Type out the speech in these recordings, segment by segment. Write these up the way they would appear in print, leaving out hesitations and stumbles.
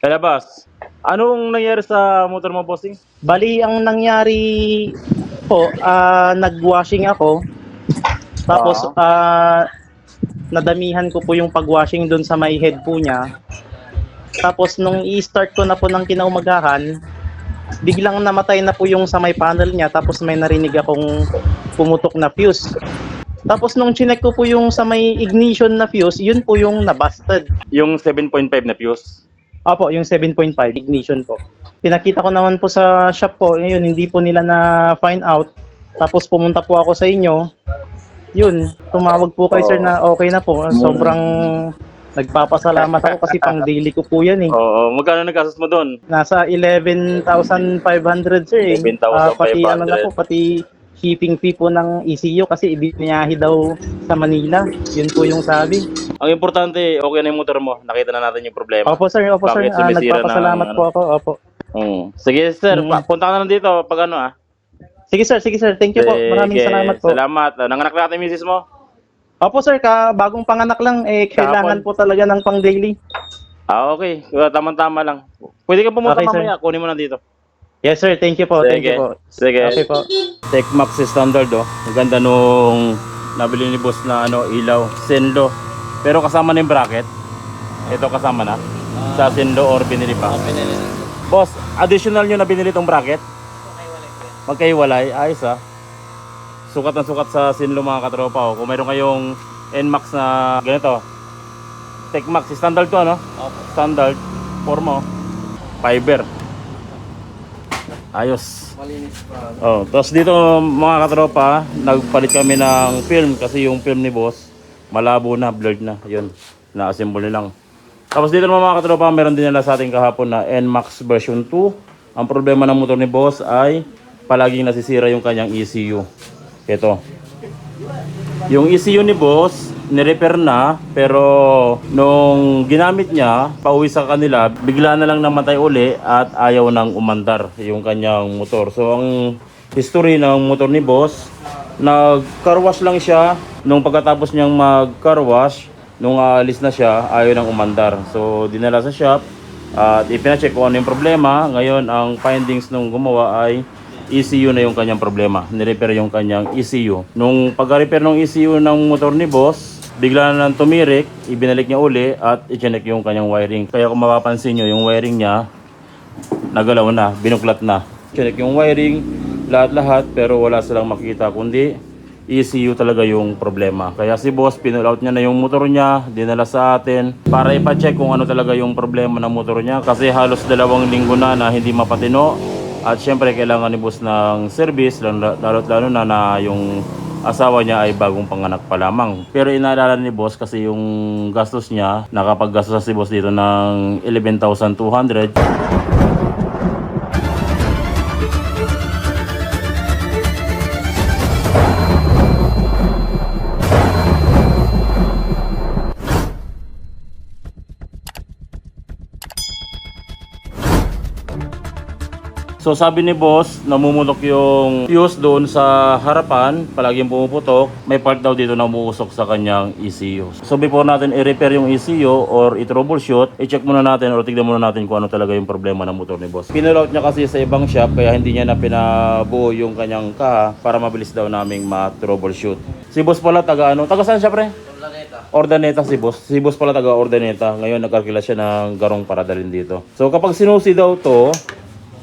Kaya boss, anong nangyari sa motor mo, bossing? Bali, ang nangyari po, nag-washing ako. Tapos, Oo. nadamihan ko po yung pag-washing dun sa may head po niya. Tapos, nung i-start ko na po ng kinaumagahan, biglang namatay na po yung sa may panel niya. Tapos, may narinig akong pumutok na fuse. Tapos, nung chinek ko po yung sa may ignition na fuse, yun po yung nabasted. Yung 7.5 na fuse. Opo, yung 7.5 ignition po. Pinakita ko naman po sa shop po, yun, hindi po nila na find out. Tapos pumunta po ako sa inyo. Yun, tumawag po kay sir na okay na po. Sobrang nagpapasalamat ako kasi pang daily ko po yan eh. Oo, magkano nagkastos mo doon? Nasa 11,500 sir eh. Pati ano na po, 11,500. pati shipping fee po ng ECU kasi ibiniyahe daw sa Manila. Yun po yung sabi. Ang importante, okay na yung motor mo. Nakita na natin yung problema. Opo sir, opo sir. Bakit sumisira Nagpapasalamat ng po ako. Opo. Sige sir, Mm. punta ka na lang dito pag ano ah. Sige sir, sige sir. Thank you po. Maraming Sige, salamat po. salamat. Nanganak na natin misis mo? Opo sir, bagong panganak lang eh kailangan Kahapon. po talaga ng pang daily. Okay. Tama-tama lang. Pwede ka pumunta Okay, sir. mamaya. Kunin mo na dito. Yes sir, thank you po. Thank you po. Sige. Okay po. Techmax standard oh. Ang ganda nung nabili ni boss na ano, ilaw. Senlo. Pero kasama na yung bracket. Ito kasama na. Sa Senlo or binili pa. Boss, additional nyo na binili tong bracket? Magkaiwalay. Ayos ah. Sukat na sukat sa Senlo mga katropa oh. Kung mayroon kayong NMAX na ganito. Techmax, standard to ano? Standard. Forma oh. Fiber. Ayos. Malinis pa. Oh, tapos dito mga katropa, nagpalit kami ng film kasi yung film ni boss malabo na, blurred na. 'Yun, na-assemble lang. Tapos dito naman mga katropa, meron din nila sa ating kahapon na NMAX version 2. Ang problema ng motor ni boss ay palaging nasisira yung kanyang ECU. Ito. Yung ECU ni boss, nirepair na, pero nung ginamit niya, pauwi sa kanila, bigla na lang namatay uli at ayaw nang umandar yung kanyang motor. So ang history ng motor ni boss, nag-car wash lang siya. Nung pagkatapos niyang mag-car wash, nung aalis na siya, ayaw nang umandar. So dinala sa shop at ipina-check kung ano yung problema. Ngayon ang findings nung gumawa ay ECU na yung kanyang problema. Nirepair yung kanyang ECU. Nung pag-repair ng ECU ng motor ni boss, bigla na lang tumirik, ibinalik niya uli at i-check yung kanyang wiring. Kaya kung mapapansin nyo, yung wiring niya nagalaw na, binuklat na. Check yung wiring, lahat-lahat, pero wala silang makita kundi ECU talaga yung problema. Kaya si boss, pinull out niya na yung motor niya, dinala sa atin para ipa-check kung ano talaga yung problema ng motor niya. Kasi halos 2 linggo na hindi mapatino. At syempre kailangan ni boss ng service, lalo na yung asawa niya ay bagong panganak pa lamang. Pero inaalala ni boss kasi yung gastos niya, nakapaggastos si boss dito ng 11,200. So sabi ni boss, namumutok yung fuse doon sa harapan, palaging pumuputok. May part daw dito na umuusok sa kanyang ECU. So before natin i-repair yung ECU or i-troubleshoot, i-check muna natin or tignan muna natin kung ano talaga yung problema ng motor ni boss. Pinull out niya kasi sa ibang shop kaya hindi niya na pinabuo yung kanyang kaha para mabilis daw naming ma-troubleshoot. Si boss pala taga ano? Taga saan siya pre? Ordaneta si boss. Si boss pala taga Ordaneta. Ngayon nagkalkila siya ng garong para dalhin dito. So kapag sinusi daw to,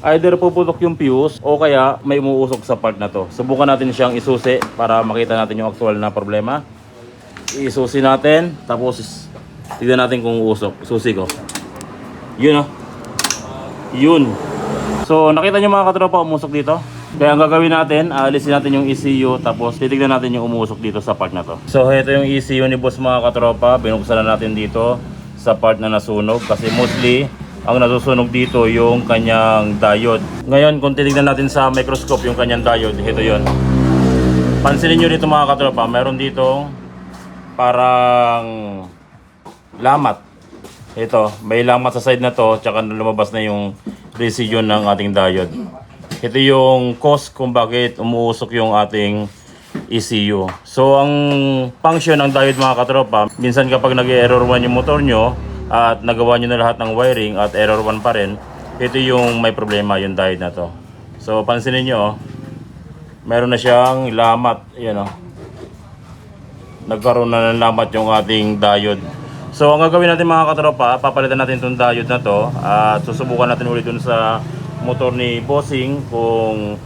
either puputok yung fuse o kaya may umuusok sa part na to. Subukan natin siyang isusi para makita natin yung actual na problema. Isusi natin, tapos tignan natin kung uusok. Susi ko. Yun oh. Yun. So nakita nyo mga katropa, umusok dito. Kaya ang gagawin natin, alisin natin yung ECU tapos titignan natin yung umusok dito sa part na to. So ito yung ECU ni boss mga katropa. Binuksan na natin dito sa part na nasunog kasi mostly ang nasusunog dito yung kanyang diode. Ngayon kung titignan natin sa microscope yung kanyang diode, ito yon. Pansinin nyo dito mga katropa, meron dito parang lamat. Ito, may lamat sa side na to, tsaka lumabas na yung precision ng ating diode. Ito yung cause kung bakit umuusok yung ating ECU. So ang function ng diode mga katropa, minsan kapag nag-error 1 yung motor nyo, at nagawa nyo na lahat ng wiring at error 1 pa rin, ito yung may problema, yung diode na to. So pansinin nyo, oh, meron na siyang lamat. Yan, oh. Nagkaroon na ng lamat yung ating diode. So ang gagawin natin mga katropa, papalitan natin itong diode na to at susubukan natin ulit dun sa motor ni Bossing kung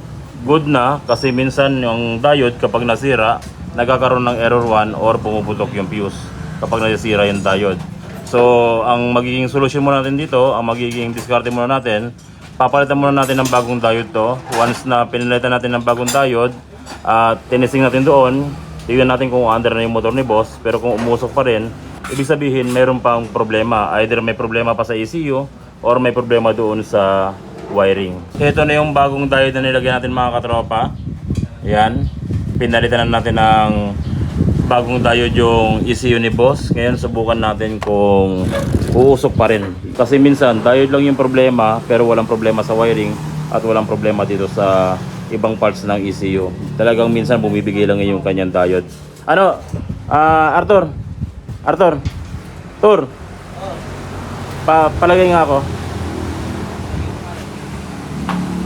good na, kasi minsan yung diode kapag nasira, nagkakaroon ng error 1 or pumuputok yung fuse kapag nasira yung diode. So ang magiging solusyon muna natin dito, ang magiging discarte muna natin, papalitan muna natin ng bagong diode to. Once na pinalitan natin ng bagong diode at tinising natin doon, tignan natin kung under na yung motor ni boss. Pero kung umusok pa rin, ibig sabihin mayroon pang problema. Either may problema pa sa ECU or may problema doon sa wiring. Ito na yung bagong diode na nilagyan natin mga katropa. Yan, pinalitan na natin ng bagong diode yung ECU ni boss. Ngayon subukan natin kung uusok pa rin. Kasi minsan diode lang yung problema pero walang problema sa wiring at walang problema dito sa ibang parts ng ECU. Talagang minsan bumibigay lang yung kanyang diode. Ano? Arthur? Tur? Palagay nga ako.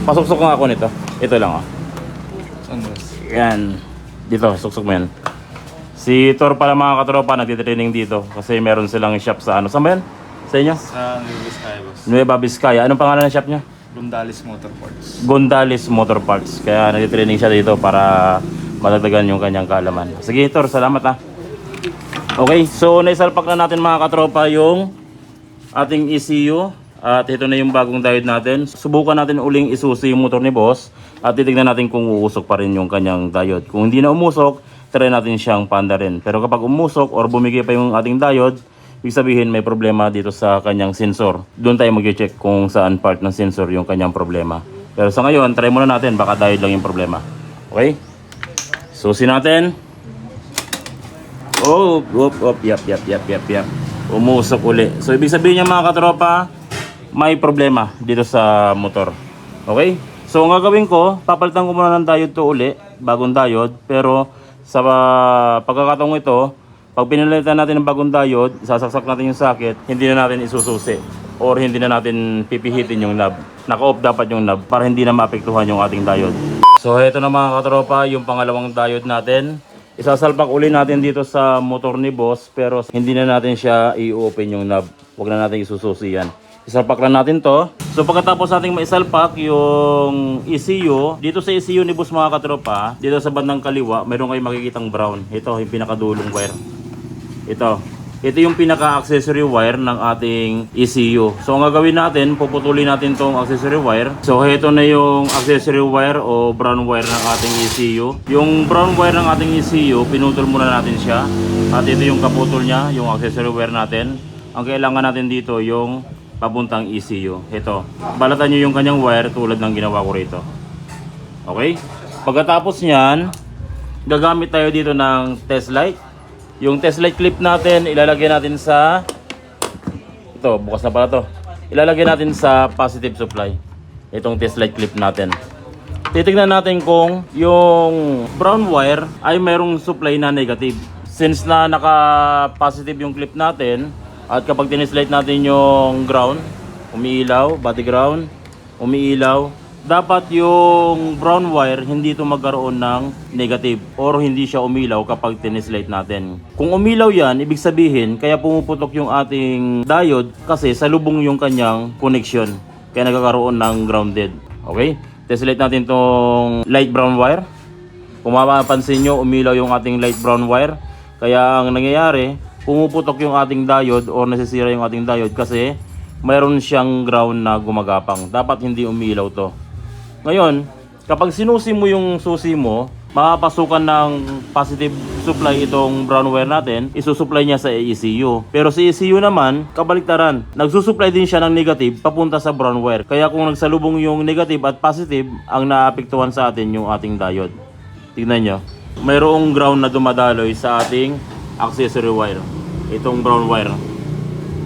Pasuksok nga ako nito. Ito lang, oh. Yan. Dito, suksok mo yan. Si Tor pala mga katropa, nagtitraining dito kasi meron silang shop sa ano. Saan ba yan? Sa inyo? Sa Nueva Vizcaya, boss. Nueva Vizcaya. Anong pangalan ng shop niya? Gondales Motor Parts. Gondales Motor Parts. Kaya nagtitraining siya dito para madagdagan yung kanyang kaalaman. Sige Tor, salamat ha. Okay, so naisalpak na natin mga katropa yung ating ECU. At ito na yung bagong diode natin. Subukan natin uling isusi yung motor ni boss at titignan natin kung uusok pa rin yung kanyang diode. Kung hindi na umusok, try natin siyang panda rin. Pero kapag umusok or bumigay pa yung ating diode, ibig sabihin may problema dito sa kanyang sensor. Doon tayo mag-check kung saan part ng sensor yung kanyang problema. Pero sa ngayon, try muna natin, baka diode lang yung problema. Okay? Susi natin. Oh, yap. Umusok uli. So ibig sabihin niya mga katropa, may problema dito sa motor. Okay? So ang gagawin ko, papalitan ko muna ng diode to uli, bagong diode, pero sa pagkakataong ito, pag pinalitan natin ng bagong diode, sasaksak natin yung socket, hindi na natin isususi or hindi na natin pipihitin yung knob. Naka-off dapat yung knob para hindi na maapektuhan yung ating diode. So ito na mga katropa, yung pangalawang diode natin. Isasalpak uli natin dito sa motor ni boss, pero hindi na natin siya i-open yung knob. Huwag na natin isususi yan. Isalpak lang natin to. So pagkatapos nating maisalpak yung ECU, dito sa ECU ni boss mga katropa, dito sa bandang kaliwa, mayroon kayong makikitang brown. Ito yung pinakadulong wire. Ito yung pinaka-accessory wire ng ating ECU. So ang gagawin natin, puputulin natin tong accessory wire. So ito na yung accessory wire o brown wire ng ating ECU. Yung brown wire ng ating ECU, pinutol muna natin siya. At ito yung kaputol niya, yung accessory wire natin. Ang kailangan natin dito yung papuntang ECU. Ito, balatan nyo yung kanyang wire tulad ng ginawa ko rito. Okay? Pagkatapos nyan, gagamit tayo dito ng test light. Yung test light clip natin, ilalagay natin sa ito, bukas na pala to. Ilalagay natin sa positive supply. Itong test light clip natin. Titignan natin kung yung brown wire ay mayroong supply na negative. Since na naka-positive yung clip natin, at kapag tinislight natin yung ground, umiilaw, body ground, umiilaw, dapat yung brown wire hindi ito magkaroon ng negative or hindi siya umilaw kapag tinislight natin. Kung umilaw yan, ibig sabihin kaya pumuputok yung ating diode kasi salubong yung kanyang connection. Kaya nagkakaroon ng grounded. Okay? Tinislight natin tong light brown wire. Kung mapapansin nyo, umilaw yung ating light brown wire. Kaya ang nangyayari, pumuputok yung ating diode or nasisira yung ating diode kasi mayroon siyang ground na gumagapang. Dapat hindi umilaw to. Ngayon, kapag sinusi mo yung susi mo, makapasukan ng positive supply itong brown wire natin, isusupply niya sa ECU. Pero sa ECU naman, kabaliktaran. Nagsusupply din siya ng negative papunta sa brown wire. Kaya kung nagsalubong yung negative at positive, ang naapektuhan sa atin yung ating diode. Tignan nyo. Mayroong ground na dumadaloy sa ating accessory wire. Itong brown wire.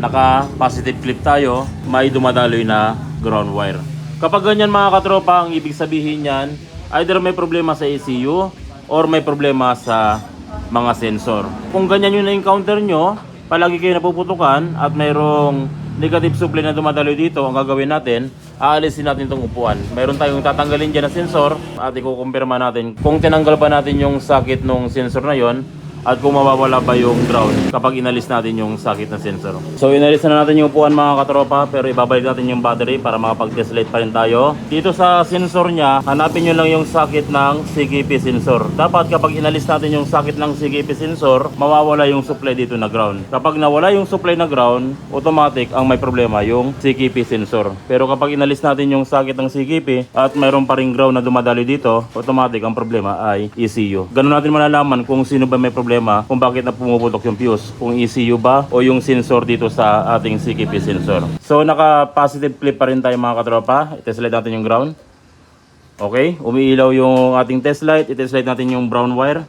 Naka positive clip tayo, may dumadaloy na ground wire. Kapag ganyan mga katropa, ang ibig sabihin niyan, either may problema sa ECU or may problema sa mga sensor. Kung ganyan yung na-encounter nyo, palagi kayo napuputukan at mayroong negative supply na dumadaloy dito, ang gagawin natin, aalisin natin itong upuan. Mayroon tayong tatanggalin dyan na sensor at ikukumpirma natin kung tinanggal ba natin yung sakit ng sensor na yon at kung mawawala ba yung ground kapag inalis natin yung sakit ng sensor. So inalis na natin yung upuan mga katropa, pero ibabalik natin yung battery para makapag-test light pa rin tayo. Dito sa sensor niya, hanapin nyo lang yung sakit ng CKP sensor. Dapat kapag inalis natin yung sakit ng CKP sensor, mawawala yung supply dito na ground. Kapag nawala yung supply na ground, automatic ang may problema yung CKP sensor. Pero kapag inalis natin yung sakit ng CKP at mayroon pa ring ground na dumadali dito, automatic ang problema ay ECU. Ganun natin malalaman kung sino ba may problema, kung bakit na pumuputok yung fuse, kung ECU ba o yung sensor dito sa ating CKP sensor. So naka positive clip pa rin tayo mga katropa. I-test light natin yung ground. Okay, umiilaw yung ating test light. I-test light natin yung brown wire.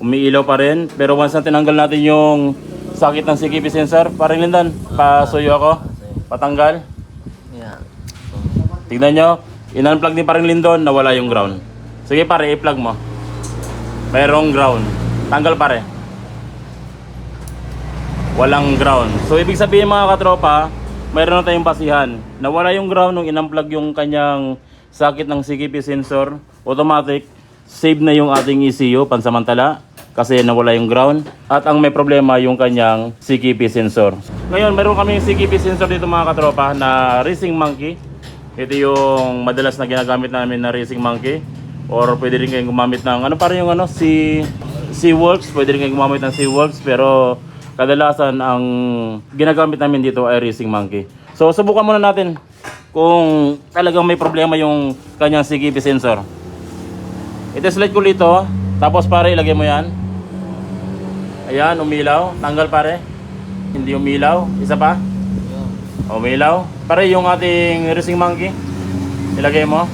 Umiilaw pa rin, pero once na tinanggal natin yung sakit ng CKP sensor, parang Lindan, pasuyo ako, patanggal. Yan. Tignan nyo, in-unplug ni parang Lindon, nawala yung ground. Sige pare, i-plug mo. Mayroong ground. Tanggal pare. Walang ground. So ibig sabihin mga katropa, mayroon na tayong basihan. Nawala yung ground nung in-unplug yung kanyang sakit ng CKP sensor. Automatic, save na yung ating ECU pansamantala kasi nawala yung ground. At ang may problema yung kanyang CKP sensor. Ngayon, meron kaming CKP sensor dito mga katropa na Racing Monkey. Ito yung madalas na ginagamit namin na Racing Monkey. Or pwede rin kayong gumamit ng ano para yung ano, Seaworks. Pwede rin kayong gumamit ng Seaworks, pero kadalasan ang ginagamit namin dito ay Racing Monkey. So subukan muna natin kung talagang may problema yung kanyang CKP sensor. I-test light ko dito, tapos pare ilagay mo yan. Ayan, umilaw. Tanggal pare. Hindi umilaw. Isa pa. Umilaw. Pare yung ating Racing Monkey, ilagay mo.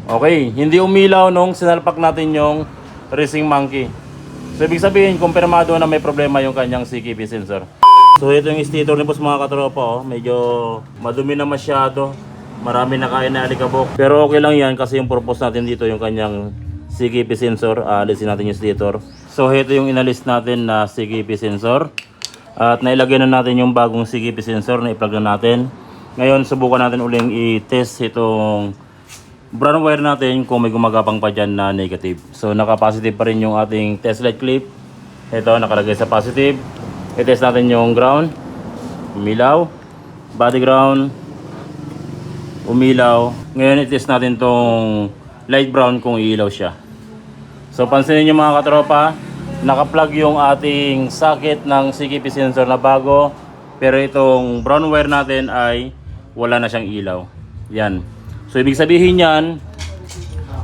Okay, hindi umilaw nung sinalpak natin yung Racing Monkey. So ibig sabihin, kumpirmado na may problema yung kanyang CKP sensor. So ito yung stator ni boss mga katropa, oh. Medyo madumi na masyado. Marami na kain na alikabok. Pero okay lang yan kasi yung purpose natin dito yung kanyang CKP sensor. Alisin natin yung stator. So ito yung inalis natin na CKP sensor. At nailagay na natin yung bagong CKP sensor na i-plug na natin. Ngayon subukan natin uling i-test itong brown wire natin kung may gumagapang pa dyan na negative. So naka-positive pa rin yung ating test light clip. Ito nakalagay sa positive. I-test natin yung ground. Umilaw. Body ground. Umilaw. Ngayon i-test natin tong light brown kung iilaw siya. So pansinin nyo mga katropa, naka-plug yung ating socket ng CKP sensor na bago. Pero itong brown wire natin ay wala na siyang ilaw. Yan. So ibig sabihin yan,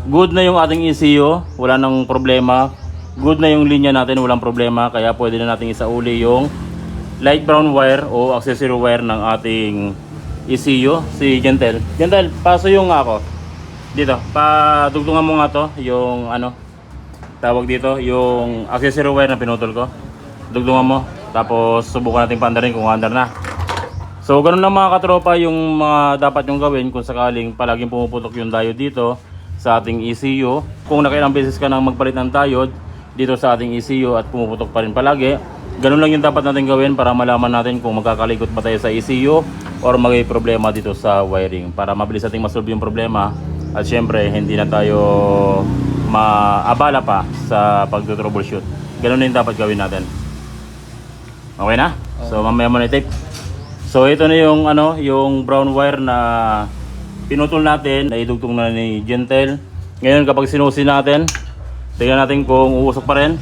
good na yung ating ECU, wala nang problema. Good na yung linya natin, walang problema. Kaya pwede na natin isauli yung light brown wire o accessory wire ng ating ECU. Si Gentel. Gentel, paso yung ako. Dito, padugtungan mo nga to, yung ano, tawag dito, yung accessory wire na pinutol ko. Dugtungan mo, tapos subukan natin paandarin kung andar na. So ganun lang mga katropa yung mga dapat yung gawin kung sakaling palaging pumuputok yung diode dito sa ating ECU. Kung nakailang beses ka nang magpalit ng diode dito sa ating ECU at pumuputok pa rin palagi, ganun lang yung dapat natin gawin para malaman natin kung magkakalikot ba tayo sa ECU or may problema dito sa wiring para mabilis nating masolve yung problema at syempre hindi na tayo maabala pa sa pag-troubleshoot. Ganun yung dapat gawin natin. Okay na? So mamaya mo na i-tape. So ito na yung ano, yung brown wire na pinutol natin, na idugtong na ni Gentel. Ngayon kapag sinusi natin, tingnan natin kung uusok pa rin.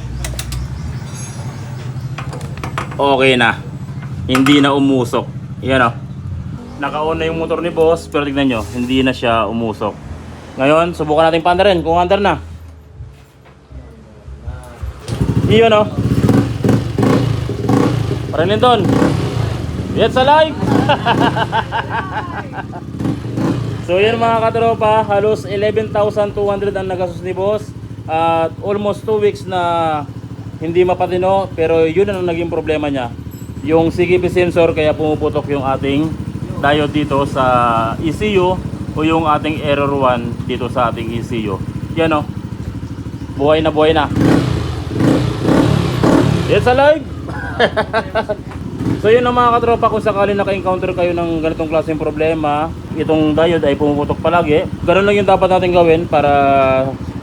Okay na. Hindi na umusok. Yan oh. Naka-on na yung motor ni boss, pero tignan nyo, hindi na siya umusok. Ngayon, subukan natin paandarin kung andar na. Iyon oh. Parang Linton. Yes, alive! So yan mga katropa, halos 11,200 ang nagastos ni boss. At almost 2 weeks na hindi mapatino, pero yun ang naging problema niya. Yung CKP sensor, kaya pumuputok yung ating diode dito sa ECU o yung ating error 1 dito sa ating ECU. Yan o. buhay na buhay na. It's alive! So yun ang mga katropa, kung sakali naka-encounter kayo ng ganitong klaseng problema, itong diode ay pumuputok palagi, ganun lang yung dapat natin gawin para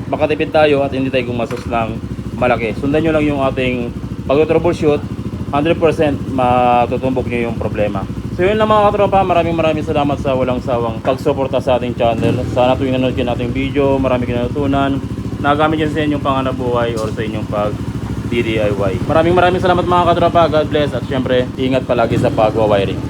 makatipid tayo at hindi tayo gumastos ng malaki. Sundan nyo lang yung ating pag-troubleshoot, 100% matutumbok nyo yung problema. So yun lang mga katropa, maraming salamat sa walang sawang pagsuporta sa ating channel. Sana tuwing nanonood kayo nating video, marami kayo natutunan, nagamit yun sa inyong panganabuhay or sa inyong pag-DIY. Maraming salamat mga katropa, God bless, at syempre ingat palagi sa pagwa-wiring.